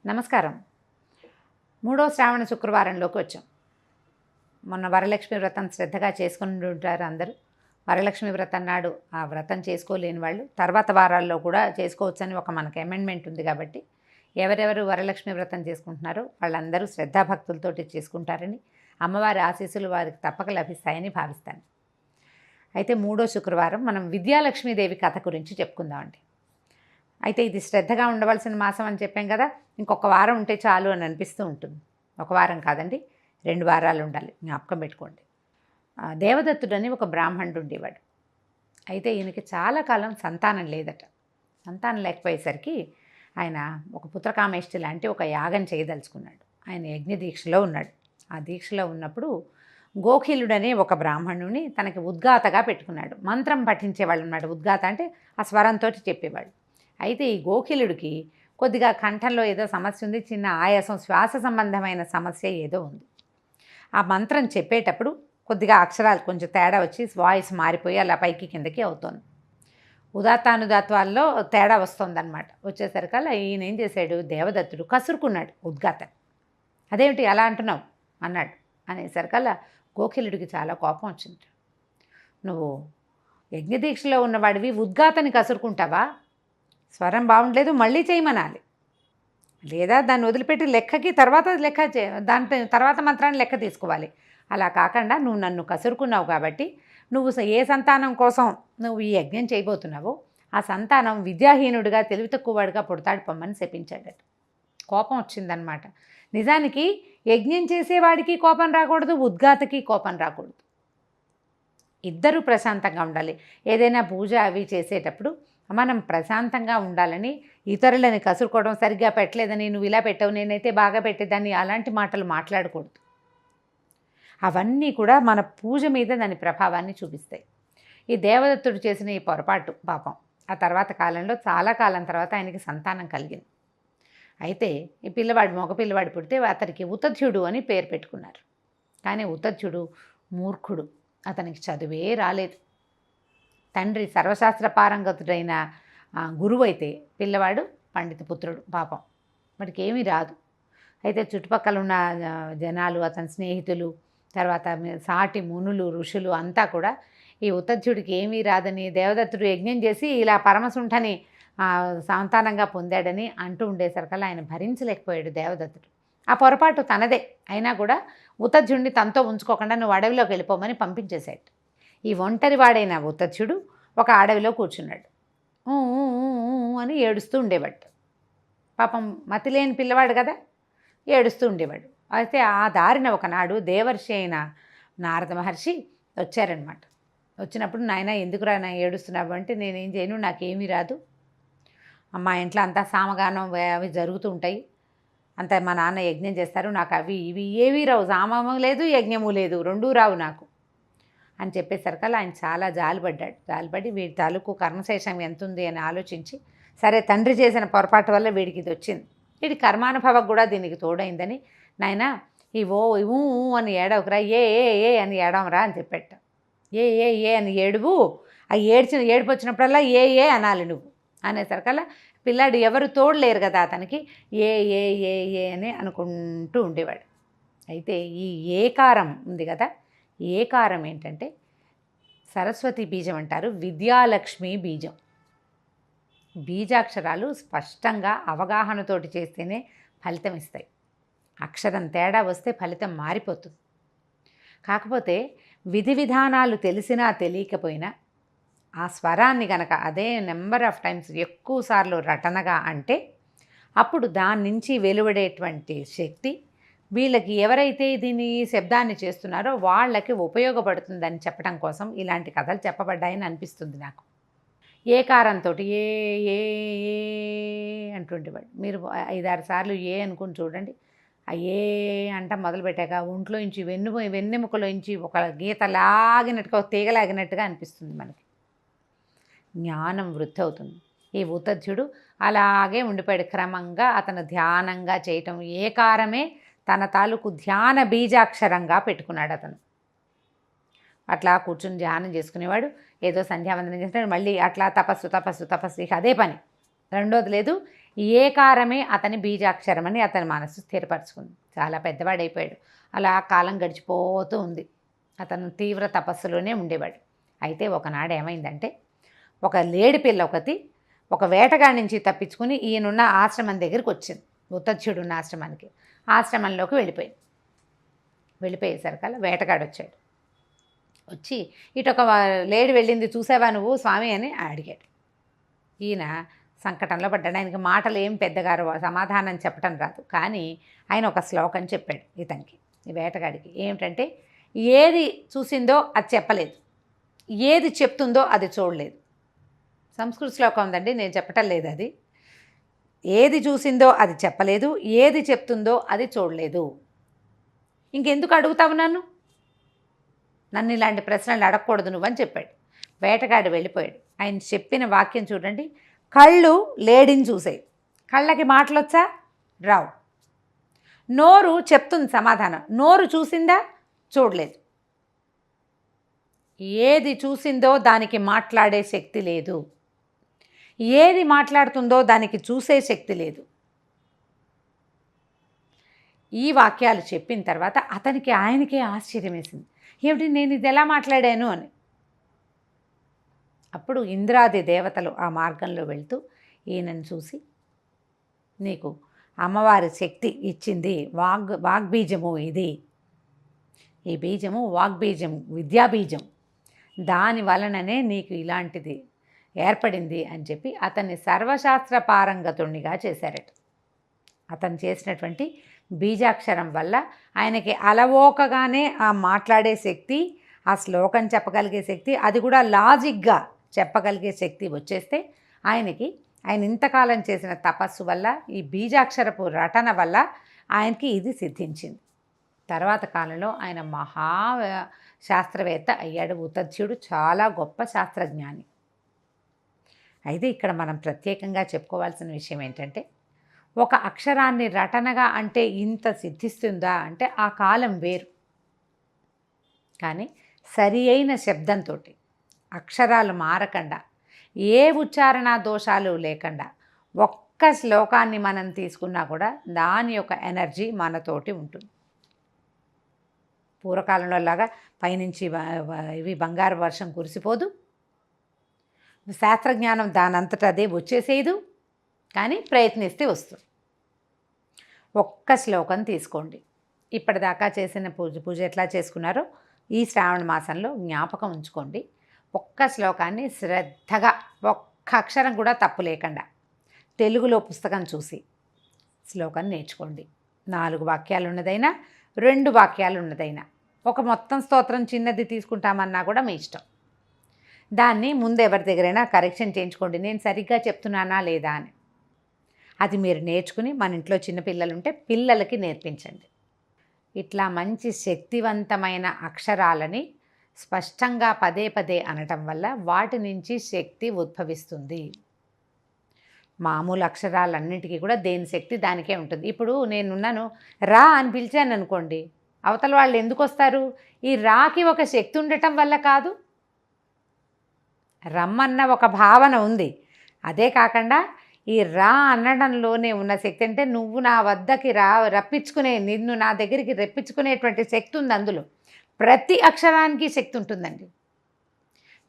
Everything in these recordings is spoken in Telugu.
నమస్కారం. మూడో శ్రావణ శుక్రవారంలోకి వచ్చాం. మొన్న వరలక్ష్మి వ్రతం శ్రద్ధగా చేసుకుని ఉంటారు అందరూ. వరలక్ష్మి వ్రతం నాడు ఆ వ్రతం చేసుకోలేని వాళ్ళు తర్వాత వారాల్లో కూడా చేసుకోవచ్చని ఒక మనకు అమెండ్మెంట్ ఉంది. కాబట్టి ఎవరెవరు వరలక్ష్మి వ్రతం చేసుకుంటున్నారో వాళ్ళందరూ శ్రద్ధాభక్తులతోటి చేసుకుంటారని, అమ్మవారి ఆశీస్సులు వారికి తప్పక లభిస్తాయని భావిస్తాను. అయితే మూడో శుక్రవారం మనం విద్యాలక్ష్మీదేవి కథ గురించి చెప్పుకుందామండి. అయితే ఇది శ్రద్ధగా ఉండవలసిన మాసం అని చెప్పాం కదా, ఇంకొక వారం ఉంటే చాలు అని అనిపిస్తూ ఉంటుంది. ఒక వారం కాదండి, 2 వారాలు ఉండాలి, జ్ఞాపకం పెట్టుకోండి. దేవదత్తుడని ఒక బ్రాహ్మణుడు ఉండేవాడు. అయితే ఈయనకి చాలా కాలం సంతానం లేదట. సంతానం లేకపోయేసరికి ఆయన ఒక పుత్రకామేష్టి లాంటి ఒక యాగం చేయదలుచుకున్నాడు. ఆయన యజ్ఞ దీక్షలో ఉన్నాడు. ఆ దీక్షలో ఉన్నప్పుడు గోఖిలుడనే ఒక బ్రాహ్మణుని తనకి ఉద్గాతగా పెట్టుకున్నాడు. మంత్రం పఠించేవాళ్ళు అన్నమాట. ఉద్గాత అంటే ఆ స్వరంతో చెప్పేవాడు. అయితే ఈ గోఖిలుడికి కొద్దిగా కంఠంలో ఏదో సమస్య ఉంది, చిన్న ఆయాసం, శ్వాస సంబంధమైన సమస్య ఏదో ఉంది. ఆ మంత్రం చెప్పేటప్పుడు కొద్దిగా అక్షరాలు కొంచెం తేడా వచ్చి వాయిస్ మారిపోయి అలా పైకి కిందకి అవుతుంది. ఉదాత్తానుదాత్వాల్లో తేడా వస్తుందన్నమాట. వచ్చేసరికల్లా ఈయన ఏం చేశాడు, దేవదత్తుడు కసురుకున్నాడు ఉద్గాతని. అదేమిటి అలా అంటున్నావు అన్నాడు. అనేసరికల్లా గోఖిలుడికి చాలా కోపం వచ్చింది. నువ్వు యజ్ఞదీక్షలో ఉన్నవాడివి ఉద్గాతని కసురుకుంటావా? స్వరం బాగుండలేదు, మళ్ళీ చేయమనాలి. లేదా దాన్ని వదిలిపెట్టి లెక్కకి తర్వాత దాని తర్వాత మంత్రాన్ని లెక్క తీసుకోవాలి. అలా కాకుండా నువ్వు నన్ను కసురుకున్నావు కాబట్టి నువ్వు ఏ సంతానం కోసం నువ్వు ఈ యజ్ఞం చేయబోతున్నావో ఆ సంతానం విద్యాహీనుడిగా తెలివి తక్కువవాడిగా పుడతాడు పొమ్మని శపించాడట. కోపం వచ్చిందనమాట. నిజానికి యజ్ఞం చేసేవాడికి కోపం రాకూడదు, ఉద్గాతకి కోపం రాకూడదు. ఇద్దరూ ప్రశాంతంగా ఉండాలి. ఏదైనా పూజ అవి చేసేటప్పుడు మనం ప్రశాంతంగా ఉండాలని, ఇతరులని కసురుకోవడం, సరిగ్గా పెట్టలేదని, నువ్వు ఇలా పెట్టావు నేనైతే బాగా పెట్టేదాన్ని, అలాంటి మాటలు మాట్లాడకూడదు. అవన్నీ కూడా మన పూజ మీద దాని ప్రభావాన్ని చూపిస్తాయి. ఈ దేవదత్తుడు చేసిన ఈ పొరపాటు పాపం ఆ తర్వాత కాలంలో చాలా కాలం తర్వాత ఆయనకి సంతానం కలిగింది. అయితే ఈ పిల్లవాడు మగ పిల్లవాడు పుడితే అతనికి ఉతధ్యుడు అని పేరు పెట్టుకున్నారు. కానీ ఉతధ్యుడు మూర్ఖుడు, అతనికి చదువే రాలేదు. తండ్రి సర్వశాస్త్ర పారంగతుడైన గురువు అయితే పిల్లవాడు పండిత పుత్రుడు పాపం, వాడికి ఏమీ రాదు. అయితే చుట్టుపక్కల ఉన్న జనాలు, అతని స్నేహితులు, తర్వాత సాటి మునులు, ఋషులు అంతా కూడా ఈ ఉతధ్యుడికి ఏమీ రాదని, దేవదత్తుడు యజ్ఞం చేసి ఇలా పరమసుంఠని సంతానంగా పొందాడని అంటూ ఉండేసరికల్లా ఆయన భరించలేకపోయాడు దేవదత్తుడు. ఆ పొరపాటు తనదే అయినా కూడా ఉతధ్యుడిని తనతో ఉంచుకోకుండా నువ్వు అడవిలోకి వెళ్ళిపోమని పంపించేశాడు. ఈ ఒంటరివాడైన ఉతధ్యుడు ఒక అడవిలో కూర్చున్నాడు. అని ఏడుస్తూ ఉండేవాడు. పాపం మతిలేని పిల్లవాడు కదా, ఏడుస్తూ ఉండేవాడు. అయితే ఆ దారిన ఒకనాడు దేవర్షి అయిన నారద మహర్షి వచ్చారనమాట. వచ్చినప్పుడు నాయన ఎందుకురా నా ఏడుస్తున్నావు అంటే, నేనేం చేయను, నాకేమీ రాదు, మా ఇంట్లో అంతా సామగానం అవి జరుగుతూ ఉంటాయి, అంతా మా నాన్న యజ్ఞం చేస్తారు, నాకు అవి ఇవి ఏవీ రావు, సామము లేదు యజ్ఞము లేదు, రెండూ రావు నాకు అని చెప్పేసరికల్లా ఆయన చాలా జాలిపడ్డాడు. జాలిపడి వీడి తాలూకు కర్మశేషం ఎంత ఉంది అని ఆలోచించి, సరే తండ్రి చేసిన పొరపాటు వల్ల వీడికి ఇది వచ్చింది, వీడి కర్మానుభవం కూడా దీనికి తోడైందని, నాయన ఈ ఊ అని ఏడవకురా, ఏ ఏ ఏ అని ఏడవరా అని చెప్పేట. ఏ ఏ ఏ అని ఏడువు, ఆ ఏడుపు వచ్చినప్పుడల్లా ఏ ఏ అనాలి నువ్వు అనేసరికల్లా పిల్లాడు ఎవరు తోడలేరు కదా అతనికి, ఏ ఏ ఏ ఏ అని అనుకుంటూ ఉండేవాడు. అయితే ఈ ఏకారం ఉంది కదా, ఏకారం ఏంటంటే సరస్వతి బీజం అంటారు, విద్యాలక్ష్మి బీజం. బీజాక్షరాలు స్పష్టంగా అవగాహనతోటి చేస్తేనే ఫలితం ఇస్తాయి. అక్షరం తేడా వస్తే ఫలితం మారిపోతుంది. కాకపోతే విధి విధానాలు తెలిసినా తెలియకపోయినా ఆ స్వరాన్ని గనక అదే నెంబర్ ఆఫ్ టైమ్స్ ఎక్కువసార్లు రటనగా అంటే అప్పుడు దాని నుంచి వెలువడేటువంటి శక్తి వీళ్ళకి ఎవరైతే దీన్ని శబ్దాన్ని చేస్తున్నారో వాళ్ళకి ఉపయోగపడుతుందని చెప్పడం కోసం ఇలాంటి కథలు చెప్పబడ్డాయని అనిపిస్తుంది నాకు. ఏకారంతో ఏ ఏ ఏ అంటుండేవాడు. మీరు 5-6 సార్లు ఏ అనుకుని చూడండి. ఆ ఏ అంట మొదలుపెట్టాక ఒంట్లోంచి వెన్నెముకలోంచి ఒక గీత లాగినట్టుగా, తీగ లాగినట్టుగా అనిపిస్తుంది మనకి. జ్ఞానం వృద్ధి అవుతుంది. ఈ ఉతధ్యుడు అలాగే ఉండిపోయాడు. క్రమంగా అతను ధ్యానంగా చేయటం, ఏకారమే తన తాలూకు ధ్యాన బీజాక్షరంగా పెట్టుకున్నాడు అతను. అట్లా కూర్చుని ధ్యానం చేసుకునేవాడు. ఏదో సంధ్యావందనం చేస్తున్నాడు, మళ్ళీ అట్లా తపస్సు తపస్సు తపస్సు, ఇక అదే పని, రెండోది లేదు. ఏకారమే అతని బీజాక్షరమని అతని మనసు స్థిరపరచుకుంది. చాలా పెద్దవాడైపోయాడు. అలా కాలం గడిచిపోతూ ఉంది. అతను తీవ్ర తపస్సులోనే ఉండేవాడు. అయితే ఒకనాడు ఏమైందంటే, ఒక లేడి పిల్ల ఒకటి ఒక వేటగాడి నుంచి తప్పించుకుని ఈయనున్న ఆశ్రమం దగ్గరికి వచ్చింది. ఉత్తచ్యుడు ఉన్న ఆశ్రమానికి. ఆశ్రమంలోకి వెళ్ళిపోయేసరికల్లా వేటగాడు వచ్చాడు. వచ్చి ఇటు ఒక లేడి వెళ్ళింది చూసావా నువ్వు స్వామి అని అడిగాడు. ఈయన సంకటంలో పడ్డాడు. ఆయనకి మాటలు ఏం పెద్దగా సమాధానం చెప్పడం రాదు. కానీ ఆయన ఒక శ్లోకం చెప్పాడు ఇతనికి, ఈ వేటగాడికి. ఏమిటంటే, ఏది చూసిందో అది చెప్పలేదు, ఏది చెప్తుందో అది చూడలేదు. సంస్కృత శ్లోకం ఉందండి, నేను చెప్పటం లేదు అది. ఏది చూసిందో అది చెప్పలేదు, ఏది చెప్తుందో అది చూడలేదు. ఇంకెందుకు అడుగుతావు నన్ను ఇలాంటి ప్రశ్నలు అడగకూడదు నువ్వని చెప్పాడు. వేటగాడు వెళ్ళిపోయాడు. ఆయన చెప్పిన వాక్యం చూడండి, కళ్ళు లేడిని చూసాయి. కళ్ళకి మాటలొచ్చా? రావు. నోరు చెప్తుంది సమాధానం, నోరు చూసిందా? చూడలేదు. ఏది చూసిందో దానికి మాట్లాడే శక్తి లేదు, ఏది మాట్లాడుతుందో దానికి చూసే శక్తి లేదు. ఈ వాక్యాలు చెప్పిన తర్వాత ఆయనకే ఆశ్చర్యం వేసింది. ఏమిటి నేను ఇది ఎలా మాట్లాడాను అని. అప్పుడు ఇంద్రాది దేవతలు ఆ మార్గంలో వెళ్తూ ఈయనను చూసి, నీకు అమ్మవారి శక్తి ఇచ్చింది, వాగ్బీజము ఇది, ఈ బీజము వాగ్బీజం, విద్యాబీజం, దాని వలననే నీకు ఇలాంటిది ఏర్పడింది అని చెప్పి అతన్ని సర్వశాస్త్ర పారంగతుణ్ణిగా చేశారట. అతను చేసినటువంటి బీజాక్షరం వల్ల ఆయనకి అలవోకగానే ఆ మాట్లాడే శక్తి, ఆ శ్లోకం చెప్పగలిగే శక్తి, అది కూడా లాజిక్గా చెప్పగలిగే శక్తి వచ్చేస్తే ఆయన ఇంతకాలం చేసిన తపస్సు వల్ల, ఈ బీజాక్షరపు రటన వల్ల ఆయనకి ఇది సిద్ధించింది. తర్వాత కాలంలో ఆయన మహా శాస్త్రవేత్త అయ్యాడు. ఉత్తచ్యుడు చాలా గొప్ప శాస్త్రజ్ఞాని. అయితే ఇక్కడ మనం ప్రత్యేకంగా చెప్పుకోవాల్సిన విషయం ఏంటంటే, ఒక అక్షరాన్ని రటనగా అంటే ఇంత సిద్ధిస్తుందా అంటే ఆ కాలం వేరు. కానీ సరి అయిన శబ్దంతో, అక్షరాలు మారకుండా, ఏ ఉచ్చారణ దోషాలు లేకుండా ఒక్క శ్లోకాన్ని మనం తీసుకున్నా కూడా దాని యొక్క ఎనర్జీ మనతోటి ఉంటుంది. పూర్వకాలంలో లాగా పైనుంచి ఇవి బంగారు వర్షం కురిసిపోదు, శాస్త్రజ్ఞానం దానంతట అదే వచ్చేసేదు. కానీ ప్రయత్నిస్తే వస్తుంది. ఒక్క శ్లోకం తీసుకోండి. ఇప్పటిదాకా చేసిన పూజ ఎట్లా చేసుకున్నారో ఈ శ్రావణ మాసంలో జ్ఞాపకం ఉంచుకోండి. ఒక్క శ్లోకాన్ని శ్రద్ధగా, ఒక్క అక్షరం కూడా తప్పు లేకుండా తెలుగులో పుస్తకం చూసి శ్లోకం నేర్చుకోండి. 4 వాక్యాలు ఉన్నదైనా, 2 వాక్యాలు ఉన్నదైనా, ఒక మొత్తం స్తోత్రం చిన్నది తీసుకుంటామన్నా కూడా మీ ఇష్టం. దాన్ని ముందు ఎవరి దగ్గరైనా కరెక్షన్ చేయించుకోండి, నేను సరిగ్గా చెప్తున్నానా లేదా అని. అది మీరు నేర్చుకుని మన ఇంట్లో చిన్నపిల్లలు ఉంటే పిల్లలకి నేర్పించండి. ఇట్లా మంచి శక్తివంతమైన అక్షరాలని స్పష్టంగా పదే పదే అనటం వల్ల వాటి నుంచి శక్తి ఉద్భవిస్తుంది. మామూలు అక్షరాలన్నిటికీ కూడా దేని శక్తి దానికే ఉంటుంది. ఇప్పుడు నేనున్నాను, రా అని పిలిచాను అనుకోండి, అవతల వాళ్ళు ఎందుకు వస్తారు? ఈ రాకి ఒక శక్తి ఉండటం వల్ల కాదు, రమ్మన్న ఒక భావన ఉంది. అదే కాకుండా ఈ రా అనడంలోనే ఉన్న శక్తి. అంటే నువ్వు నా వద్దకి నిన్ను నా దగ్గరికి రప్పించుకునేటువంటి శక్తి ఉంది అందులో. ప్రతి అక్షరానికి శక్తి ఉంటుందండి.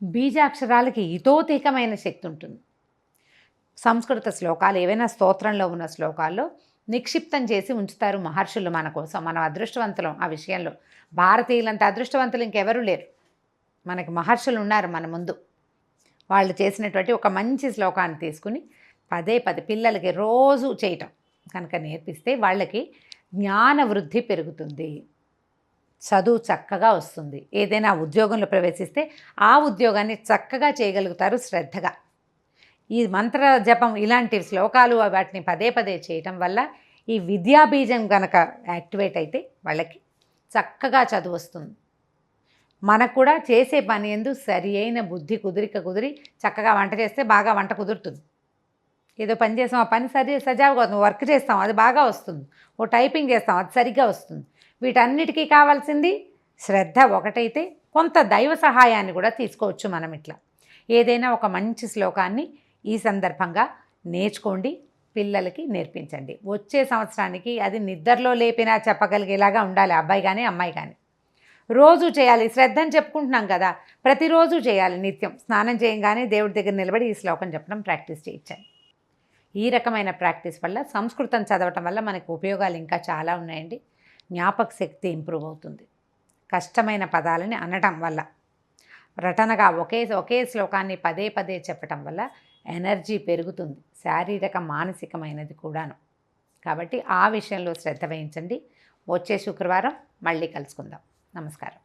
బీజాక్షరాలకి ఇతోధికమైన శక్తి ఉంటుంది. సంస్కృత శ్లోకాలు ఏవైనా స్తోత్రంలో ఉన్న శ్లోకాల్లో నిక్షిప్తం చేసి ఉంచుతారు మహర్షులు మన కోసం. మనం అదృష్టవంతులం ఆ విషయంలో. భారతీయులంత అదృష్టవంతులు ఇంకెవరూ లేరు. మనకి మహర్షులు ఉన్నారు మన ముందు. వాళ్ళు చేసినటువంటి ఒక మంచి శ్లోకాన్ని తీసుకుని పదే పిల్లలకి రోజు చేయటం కనుక నేర్పిస్తే వాళ్ళకి జ్ఞాన వృద్ధి పెరుగుతుంది, చదువు చక్కగా వస్తుంది. ఏదైనా ఉద్యోగంలో ప్రవేశిస్తే ఆ ఉద్యోగాన్ని చక్కగా చేయగలుగుతారు శ్రద్ధగా. ఈ మంత్ర జపం ఇలాంటి శ్లోకాలు వాటిని పదే చేయటం వల్ల ఈ విద్యాబీజం కనుక యాక్టివేట్ అయితే వాళ్ళకి చక్కగా చదువు వస్తుంది. మనకు కూడా చేసే పని ఎందు సరి అయిన బుద్ధి కుదిరి చక్కగా వంట చేస్తే బాగా వంట కుదురుతుంది. ఏదో పని చేస్తాం, ఆ పని సజావుగా అవుతుంది. వర్క్ చేస్తాం, అది బాగా వస్తుంది. ఓ టైపింగ్ చేస్తాం, అది సరిగ్గా వస్తుంది. వీటన్నిటికీ కావాల్సింది శ్రద్ధ ఒకటైతే కొంత దైవ సహాయాన్ని కూడా తీసుకోవచ్చు మనం. ఇట్లా ఏదైనా ఒక మంచి శ్లోకాన్ని ఈ సందర్భంగా నేర్చుకోండి. పిల్లలకి నేర్పించండి. వచ్చే సంవత్సరానికి అది నిద్రలో లేపినా చెప్పగలిగేలాగా ఉండాలి అబ్బాయి కానీ అమ్మాయి కానీ. రోజు చేయాలి. శ్రద్ధని చెప్పుకుంటున్నాం కదా, ప్రతిరోజు చేయాలి. నిత్యం స్నానం చేయగానే దేవుడి దగ్గర నిలబడి ఈ శ్లోకం చెప్పడం ప్రాక్టీస్ చేయించాలి. ఈ రకమైన ప్రాక్టీస్ వల్ల సంస్కృతం చదవటం వల్ల మనకు ఉపయోగాలు ఇంకా చాలా ఉన్నాయండి. జ్ఞాపక శక్తి ఇంప్రూవ్ అవుతుంది. కష్టమైన పదాలని అనటం వల్ల, రటనగా ఒకే శ్లోకాన్ని పదే పదే చెప్పటం వల్ల ఎనర్జీ పెరుగుతుంది, శారీరక మానసికమైనది కూడాను. కాబట్టి ఆ విషయంలో శ్రద్ధ వహించండి. వచ్చే శుక్రవారం మళ్ళీ కలుసుకుందాం. నమస్కారం.